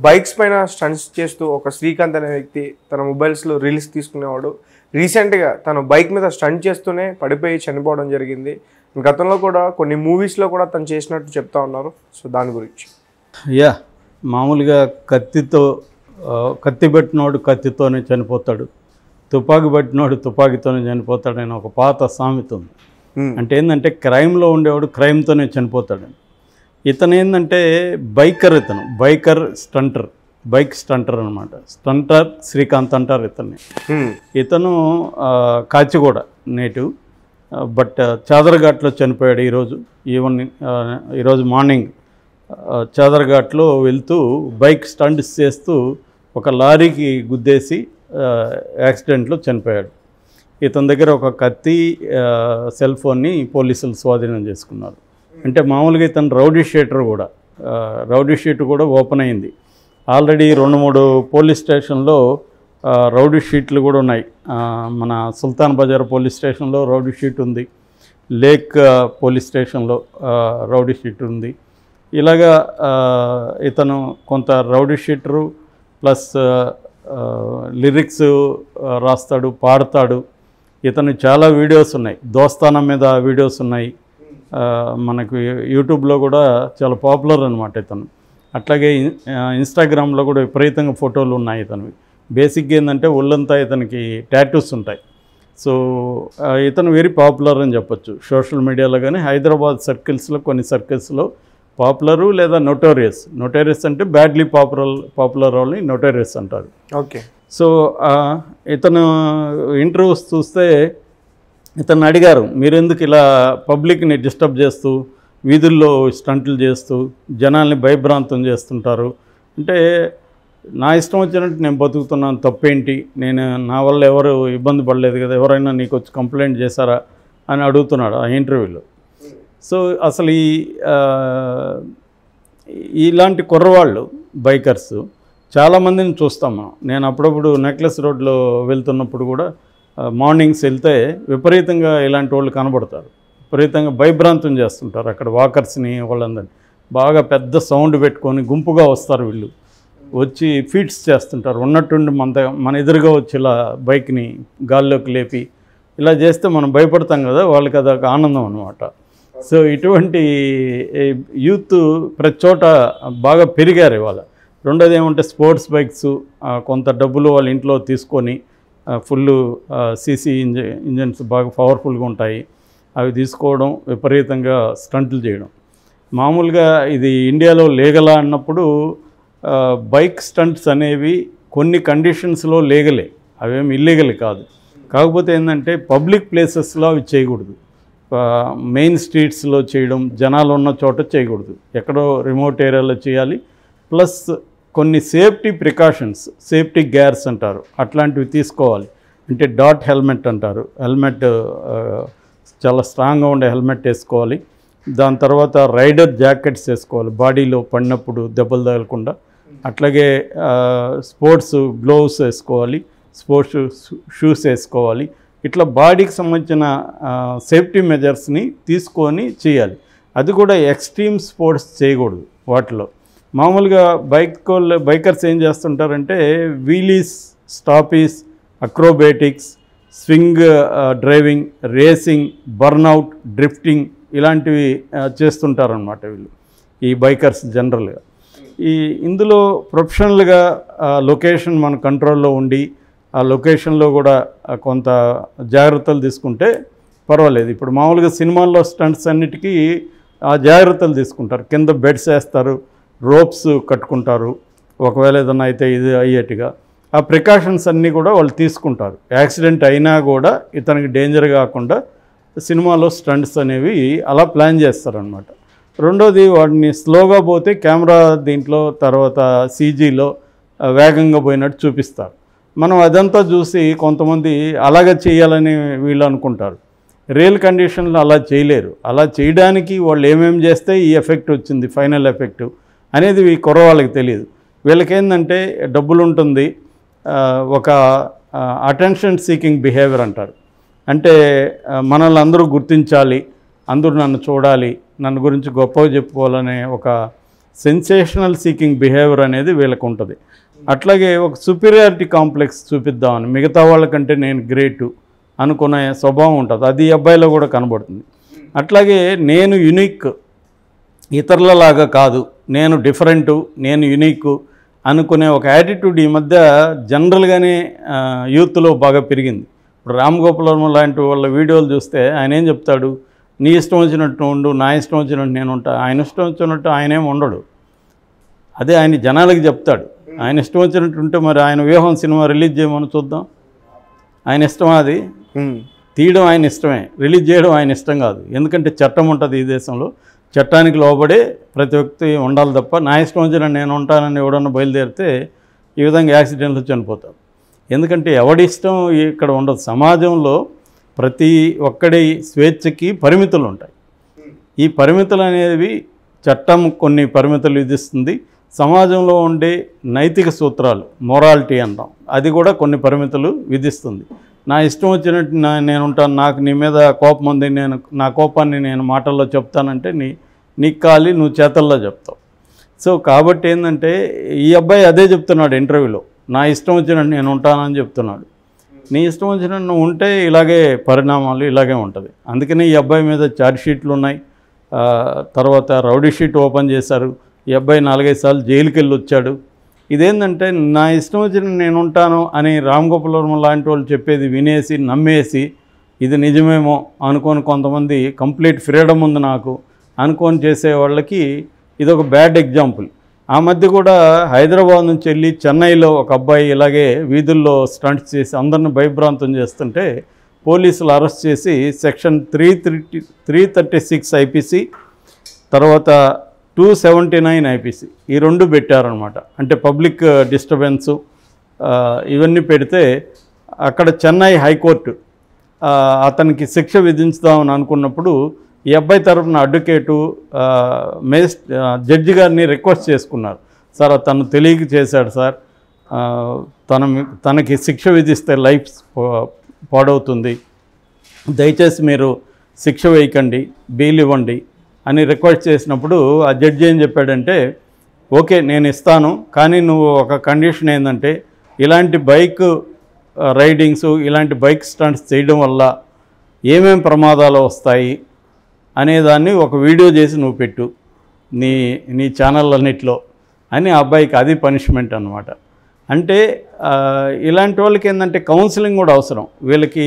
Bikes పైన stunts చేస్తూ ఒక శ్రీకాంత్ అనే వ్యక్తి తన మొబైల్స్లో రీల్స్ తీసుకునేవాడు. రీసెంట్గా తను బైక్ మీద స్టంట్ చేస్తూనే పడిపోయి చనిపోవడం జరిగింది. గతంలో కూడా కొన్ని మూవీస్లో కూడా తను చేసినట్టు చెప్తా ఉన్నారు. సో దాని గురించి మామూలుగా కత్తి పెట్టినోడు కత్తితోనే చనిపోతాడు, తుపాకీ పెట్టినోడు తుపాకీతోనే చనిపోతాడు అని ఒక పాత సామెత ఉంది. అంటే ఏంటంటే క్రైమ్లో ఉండేవాడు క్రైమ్తోనే చనిపోతాడని. ఇతను ఏంటంటే బైక్ స్టంటర్ అనమాట. స్టంటర్ శ్రీకాంత్ అంటారు ఇతన్ని. ఇతను కాచిగూడ నేటివ్, బట్ చాదర్ఘాట్లో చనిపోయాడు ఈరోజు మార్నింగ్. చాదర్ఘాట్లో వెళ్తూ బైక్ స్టంట్స్ చేస్తూ ఒక లారీకి గుద్దేసి యాక్సిడెంట్లో చనిపోయాడు. ఇతని దగ్గర ఒక కత్తి, సెల్ ఫోన్ని పోలీసులు స్వాధీనం చేసుకున్నారు. అంటే మామూలుగా ఇతను రౌడీ షీట్ కూడా ఓపెన్ అయింది. ఆల్రెడీ 2-3 పోలీస్ స్టేషన్లో రౌడీ షీట్లు కూడా ఉన్నాయి. మన సుల్తాన్ బజార్ పోలీస్ స్టేషన్లో రౌడీ షీట్ ఉంది, లేక్ పోలీస్ స్టేషన్లో రౌడీ షీట్ ఉంది. ఇలాగా ఇతను కొంత రౌడీ షీటరు ప్లస్ లిరిక్స్ రాస్తాడు, పాడతాడు. ఇతను చాలా వీడియోస్ ఉన్నాయి, దోస్తానం మీద వీడియోస్ ఉన్నాయి. మనకు యూట్యూబ్లో కూడా చాలా పాపులర్ అనమాట ఇతను. అట్లాగే ఇన్స్టాగ్రామ్లో కూడా విపరీతంగా ఫోటోలు ఉన్నాయి ఇతనివి. బేసిక్గా ఏంటంటే ఒళ్ళంతా ఇతనికి టాటూస్ ఉంటాయి. సో ఇతను వెరీ పాపులర్ అని చెప్పొచ్చు సోషల్ మీడియాలో. కానీ హైదరాబాద్ సర్కిల్స్లో కొన్ని సర్కిల్స్లో పాపులరు లేదా నోటోరియస్ అంటే బ్యాడ్లీ పాపులర్ వాళ్ళని నోటోరియస్ అంటారు. ఓకే. సో ఇతను ఇంటర్వ్యూస్ చూస్తే ఇతను అడిగారు, మీరెందుకు ఇలా పబ్లిక్ని డిస్టర్బ్ చేస్తూ వీధుల్లో స్టంట్లు చేస్తూ జనాల్ని భయభ్రాంతం చేస్తుంటారు? అంటే నా ఇష్టం వచ్చినట్టు నేను బతుకుతున్నాను, తప్పేంటి? నా వల్ల ఎవరు ఇబ్బంది పడలేదు కదా, ఎవరైనా నీకు వచ్చి కంప్లైంట్ చేశారా అని అడుగుతున్నాడు ఆ ఇంటర్వ్యూలో. సో అసలు ఇలాంటి కుర్రవాళ్ళు బైకర్స్ చాలామందిని చూస్తాం మనం. నేను అప్పుడప్పుడు నెక్లెస్ రోడ్లో వెళ్తున్నప్పుడు కూడా మార్నింగ్స్ వెళ్తే విపరీతంగా ఇలాంటి వాళ్ళు కనబడతారు. విపరీతంగా భయభ్రాంతం చేస్తుంటారు అక్కడ వాకర్స్ని, వాళ్ళందరినీ. బాగా పెద్ద సౌండ్ పెట్టుకొని గుంపుగా వస్తారు వీళ్ళు, వచ్చి ఫీట్స్ చేస్తుంటారు. ఉన్నట్టుండి మన ఎదురుగా వచ్చి ఇలా బైక్ని గాల్లోకి లేపి ఇలా చేస్తే మనం భయపడతాం కదా, వాళ్ళకి అదొక ఆనందం అనమాట. సో ఇటువంటి యూత్ ప్రతి చోట బాగా పెరిగారు ఇవాళ. రెండోది ఏమంటే స్పోర్ట్స్ బైక్స్ కొంత డబ్బులు వాళ్ళ ఇంట్లో తీసుకొని ఫుల్ సీసీ ఇంజన్స్ బాగా పవర్ఫుల్గా ఉంటాయి, అవి తీసుకోవడం, విపరీతంగా స్టంట్లు చేయడం. మామూలుగా ఇది ఇండియాలో లీగలా అన్నప్పుడు బైక్ స్టంట్స్ అనేవి కొన్ని కండిషన్స్లో లీగలే, అవేమి ఇల్లీగల్ కాదు. కాకపోతే ఏంటంటే పబ్లిక్ ప్లేసెస్లో అవి చేయకూడదు. మెయిన్ స్ట్రీట్స్లో చేయడం, జనాలు ఉన్న చోట చేయకూడదు, ఎక్కడో రిమోట్ ఏరియాలో చేయాలి. ప్లస్ కొన్ని సేఫ్టీ ప్రికాషన్స్, సేఫ్టీ గేర్స్ అంటారు, అట్లాంటివి తీసుకోవాలి. అంటే డాట్ హెల్మెట్ అంటారు, హెల్మెట్ చాలా స్ట్రాంగ్గా ఉండే హెల్మెట్ వేసుకోవాలి. దాని తర్వాత రైడర్ జాకెట్స్ వేసుకోవాలి, బాడీలో పడినప్పుడు దెబ్బలు తగలకుండా. అట్లాగే స్పోర్ట్స్ గ్లోవ్స్ వేసుకోవాలి, స్పోర్ట్స్ షూస్ వేసుకోవాలి. ఇట్లా బాడీకి సంబంధించిన సేఫ్టీ మెజర్స్ని తీసుకొని చేయాలి. అది కూడా ఎక్స్ట్రీమ్ స్పోర్ట్స్ చేయకూడదు వాటిలో. మామూలుగా బైకర్స్ ఏం చేస్తుంటారంటే wheelies, stoppies, acrobatics, swing driving, racing, burnout, drifting ఇలాంటివి చేస్తుంటారనమాట వీళ్ళు, ఈ బైకర్స్ జనరల్గా. ఇందులో ప్రొఫెషనల్గా లొకేషన్ మన కంట్రోల్లో ఉండి ఆ లొకేషన్లో కూడా కొంత జాగ్రత్తలు తీసుకుంటే పర్వాలేదు. ఇప్పుడు మామూలుగా సినిమాల్లో స్టంట్స్ అన్నిటికీ ఆ జాగ్రత్తలు తీసుకుంటారు. కింద బెడ్స్ వేస్తారు, రోప్స్ కట్టుకుంటారు, ఒకవేళ ఏదైనా అయితే ఇది అయ్యేట్టుగా ఆ ప్రికాషన్స్ అన్నీ కూడా వాళ్ళు తీసుకుంటారు. యాక్సిడెంట్ అయినా కూడా ఇతనికి డేంజర్ కాకుండా సినిమాలో స్టంట్స్ అనేవి అలా ప్లాన్ చేస్తారనమాట. రెండోది వాడిని స్లోగా పోతే కెమెరా దీంట్లో తర్వాత సీజీలో వేగంగా పోయినట్టు చూపిస్తారు. మనం అదంతా చూసి కొంతమంది అలాగే చేయాలని వీళ్ళు అనుకుంటారు. రియల్ కండిషన్లో అలా చేయలేరు. అలా చేయడానికి వాళ్ళు ఏమేమి చేస్తే ఈ ఎఫెక్ట్ వచ్చింది, ఫైనల్ ఎఫెక్ట్ అనేది ఈ కుర్రవాళ్ళకి తెలియదు. వీళ్ళకేందంటే డబ్బులు ఉంటుంది, ఒక అటెన్షన్ సీకింగ్ బిహేవియర్ అంటారు. అంటే మనల్ని అందరూ గుర్తించాలి, అందరూ నన్ను చూడాలి, నన్ను గురించి గొప్పగా చెప్పుకోవాలనే ఒక సెన్సేషనల్ సీకింగ్ బిహేవియర్ అనేది వీళ్ళకు ఉంటుంది. అట్లాగే ఒక సుపీరియారిటీ కాంప్లెక్స్ చూపిద్దామని, మిగతా వాళ్ళకంటే నేను గ్రేటు అనుకునే స్వభావం ఉంటుంది. అది ఈ అబ్బాయిలో కూడా కనబడుతుంది. అట్లాగే నేను యునిక్, ఇతరులలాగా కాదు, నేను డిఫరెంటు, నేను యునిక్ అనుకునే ఒక యాటిట్యూడ్ ఈ మధ్య జనరల్గానే యూత్లో బాగా పెరిగింది. ఇప్పుడు రామ్ గోపాల్ వర్మ లాంటి వాళ్ళ వీడియోలు చూస్తే ఆయన ఏం చెప్తాడు, నీ ఇష్టం వచ్చినట్టు ఉండు, నా ఇష్టం వచ్చినట్టు నేను ఉంటా. ఆయన ఇష్టం వచ్చినట్టు ఆయనేం ఉండడు, అదే ఆయన జనాలకి చెప్తాడు. ఆయన ఇష్టం వచ్చినట్టు ఉంటే మరి ఆయన వ్యూహం సినిమా రిలీజ్ చేయమని చూద్దాం. ఆయన ఇష్టం, అది తీయడం ఆయన ఇష్టమే, రిలీజ్ చేయడం ఆయన ఇష్టం కాదు. ఎందుకంటే చట్టం ఉంటుంది ఈ దేశంలో, చట్టానికి లోబడే ప్రతి వ్యక్తి ఉండాలి తప్ప నా ఇష్టం వచ్చినట్టు నేను ఉంటానని ఎవడన్నా బయలుదేరితే ఈ విధంగా యాక్సిడెంట్లు చనిపోతారు. ఎందుకంటే ఎవడి ఇష్టం ఇక్కడ ఉండదు. సమాజంలో ప్రతి ఒక్కడి స్వేచ్ఛకి పరిమితులు ఉంటాయి. ఈ పరిమితులు అనేవి చట్టం కొన్ని పరిమితులు విధిస్తుంది. సమాజంలో ఉండే నైతిక సూత్రాలు, మొరాలిటీ అంటాం, అది కూడా కొన్ని పరిమితులు విధిస్తుంది. నా ఇష్టం వచ్చినట్టు నేను ఉంటాను, నాకు నీ మీద కోపం ఉంది, నేను నా కోపాన్ని నేను మాటల్లో చెప్తానంటే నీకు కాలి నువ్వు చేతల్లో చెప్తావు. సో కాబట్టి ఏంటంటే ఈ అబ్బాయి అదే చెప్తున్నాడు ఇంటర్వ్యూలో, నా ఇష్టం వచ్చినట్టు నేను ఉంటానని చెప్తున్నాడు. నీ ఇష్టం వచ్చినట్టు నువ్వు ఉంటే ఇలాగే పరిణామాలు ఇలాగే ఉంటుంది. అందుకని ఈ అబ్బాయి మీద ఛార్జ్ షీట్లు ఉన్నాయి. తర్వాత రౌడీ షీట్ ఓపెన్ చేశారు. ఈ అబ్బాయి 4-5 సార్లు జైలుకి వెళ్ళి వచ్చాడు. ఇదేంటంటే నా ఇష్టం వచ్చిన నేను ఉంటాను అని రామ్ గోపాల్ వర్మ లాంటి వాళ్ళు చెప్పేది వినేసి నమ్మేసి ఇది నిజమేమో అనుకొని కొంతమంది కంప్లీట్ ఫ్రీడమ్ ఉంది నాకు అనుకొని చేసే వాళ్ళకి ఇదొక బ్యాడ్ ఎగ్జాంపుల్. ఆ మధ్య కూడా హైదరాబాద్ నుంచి వెళ్ళి చెన్నైలో ఒక అబ్బాయి ఇలాగే వీధుల్లో స్టంట్స్ చేసి అందరిని భయభ్రాంతం చేస్తుంటే పోలీసులు అరెస్ట్ చేసి సెక్షన్ 336 ఐపీసీ, తర్వాత 279 ఐపీసీ ఈ రెండు పెట్టారనమాట. అంటే పబ్లిక్ డిస్టర్బెన్సు ఇవన్నీ పెడితే అక్కడ చెన్నై హైకోర్టు అతనికి శిక్ష విధించుదామని అనుకున్నప్పుడు ఈ అబ్బాయి తరఫున అడ్వకేటు జడ్జి గారిని రిక్వెస్ట్ చేసుకున్నారు. సార్ తను తెలియక చేశాడు సార్, తనకి శిక్ష విధిస్తే లైఫ్ పాడవుతుంది, దయచేసి మీరు శిక్ష వేయకండి, బెయిల్ ఇవ్వండి అని రిక్వెస్ట్ చేసినప్పుడు ఆ జడ్జి ఏం చెప్పాడంటే, ఓకే నేను ఇస్తాను, కానీ నువ్వు ఒక కండిషన్ ఏంటంటే ఇలాంటి బైక్ రైడింగ్స్, ఇలాంటి బైక్ స్టంట్స్ చేయడం వల్ల ఏమేం ప్రమాదాలు వస్తాయి అనేదాన్ని ఒక వీడియో చేసి నువ్వు పెట్టు నీ ఛానళ్ళన్నిట్లో అని ఆ అబ్బాయికి అది పనిష్మెంట్ అనమాట. అంటే ఇలాంటి వాళ్ళకి ఏంటంటే కౌన్సిలింగ్ కూడా అవసరం. వీళ్ళకి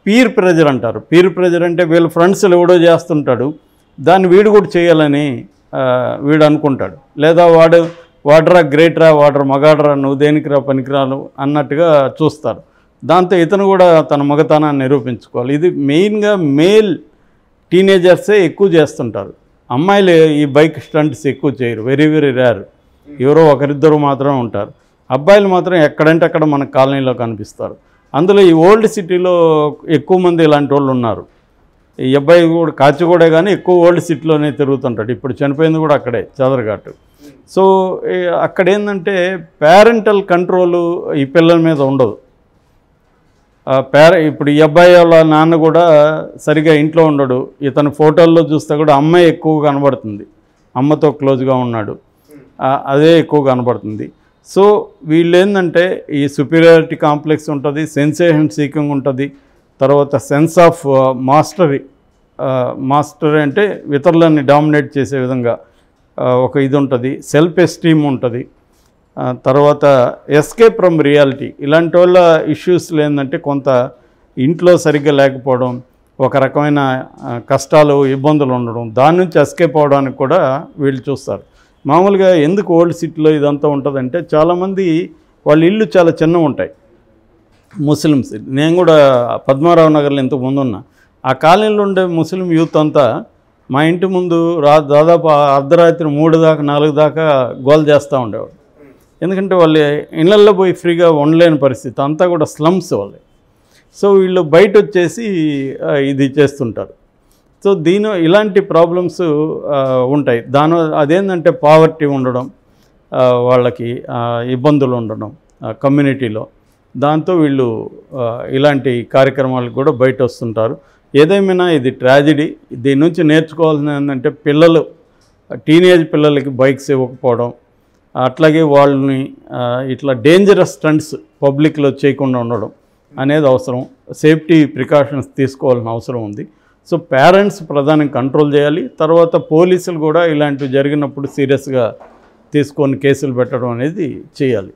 పీర్ ప్రెజర్ అంటారు. పీర్ ప్రెజర్ అంటే వీళ్ళ ఫ్రెండ్స్లు ఎవడో చేస్తుంటాడు, దాన్ని వీడు కూడా చేయాలని వీడు అనుకుంటాడు. లేదా వాడరా గ్రేట్రా, వాడరా మగాడరా, నువ్వు దేనికిరా పనికిరాను అన్నట్టుగా చూస్తారు. దాంతో ఇతను కూడా తన మగతనాన్ని నిరూపించుకోవాలి. ఇది మెయిన్గా మేల్ టీనేజర్సే ఎక్కువ చేస్తుంటారు. అమ్మాయిలు ఈ బైక్ స్టంట్స్ ఎక్కువ చేయరు, వెరీ వెరీ రేర్, ఎవరో ఒకరిద్దరు మాత్రమే ఉంటారు. అబ్బాయిలు మాత్రం ఎక్కడంటే అక్కడ మన కాలనీలో కనిపిస్తారు. అందులో ఈ ఓల్డ్ సిటీలో ఎక్కువ మంది ఇలాంటి వాళ్ళు ఉన్నారు. ఈ అబ్బాయి కూడా కాచిగూడే కానీ ఎక్కువ ఓల్డ్ సిటీలోనే తిరుగుతుంటాడు. ఇప్పుడు చనిపోయింది కూడా అక్కడే, చాదరఘాట్. సో అక్కడ ఏంటంటే పేరెంటల్ కంట్రోలు ఈ పిల్లల మీద ఉండదు. ఇప్పుడు ఈ అబ్బాయి వాళ్ళ నాన్న కూడా సరిగా ఇంట్లో ఉండడు. ఇతను ఫోటోల్లో చూస్తే కూడా అమ్మాయి ఎక్కువ కనబడుతుంది, అమ్మతో క్లోజ్గా ఉన్నాడు, అదే ఎక్కువ కనబడుతుంది. సో వీళ్ళు ఏంటంటే ఈ సుపీరియారిటీ కాంప్లెక్స్ ఉంటుంది, సెన్సేషన్ సీకింగ్ ఉంటుంది, తర్వాత సెన్స్ ఆఫ్ మాస్టరీ అంటే ఇతరులని డామినేట్ చేసే విధంగా ఒక ఇది ఉంటుంది, సెల్ఫ్ ఎస్టీమ్ ఉంటుంది, తర్వాత ఎస్కేప్ ఫ్రమ్ రియాలిటీ. ఇలాంటి వాళ్ళ ఇష్యూస్లో ఏంటంటే కొంత ఇంట్లో సరిగ్గా లేకపోవడం, ఒక రకమైన కష్టాలు ఇబ్బందులు ఉండడం, దాని నుంచి ఎస్కేప్ అవడానికి కూడా వీళ్ళు చూస్తారు. మామూలుగా ఎందుకు ఓల్డ్ సిటీలో ఇదంతా ఉంటుందంటే చాలామంది వాళ్ళ ఇల్లు చాలా చిన్నగా ఉంటాయి. ముస్లిమ్స్, నేను కూడా పద్మారావు నగర్లో ఇంతకుముందు ఉన్నా, ఆ కాలనీలో ఉండే ముస్లిం యూత్ అంతా మా ఇంటి ముందు దాదాపు అర్ధరాత్రి 3 దాకా 4 దాకా గోల్ చేస్తూ ఉండేవాడు. ఎందుకంటే వాళ్ళు ఇళ్ళల్లో పోయి ఫ్రీగా ఉండలేని పరిస్థితి, అంతా కూడా స్లమ్స్ వాళ్ళే. సో వీళ్ళు బయట వచ్చేసి ఇది చేస్తుంటారు. సో ఇలాంటి ప్రాబ్లమ్స్ ఉంటాయి. అదేంటంటే పావర్టీ ఉండడం, వాళ్ళకి ఇబ్బందులు ఉండడం కమ్యూనిటీలో, దాంతో వీళ్ళు ఇలాంటి కార్యక్రమాలకు కూడా బయట వస్తుంటారు. ఏదేమైనా ఇది ట్రాజడీ. దీని నుంచి నేర్చుకోవాల్సింది ఏంటంటే పిల్లలు టీనేజ్ పిల్లలకి బైక్స్ ఇవ్వకపోవడం, అట్లాగే వాళ్ళని ఇట్లా డేంజరస్ స్టంట్స్ పబ్లిక్లో చేయకుండా ఉండడం అనేది అవసరం. సేఫ్టీ ప్రికాషన్స్ తీసుకోవాల్సిన అవసరం ఉంది. సో పేరెంట్స్ ప్రధానంగా కంట్రోల్ చేయాలి. తర్వాత పోలీసులు కూడా ఇలాంటివి జరిగినప్పుడు సీరియస్గా తీసుకొని కేసులు పెట్టడం అనేది చేయాలి.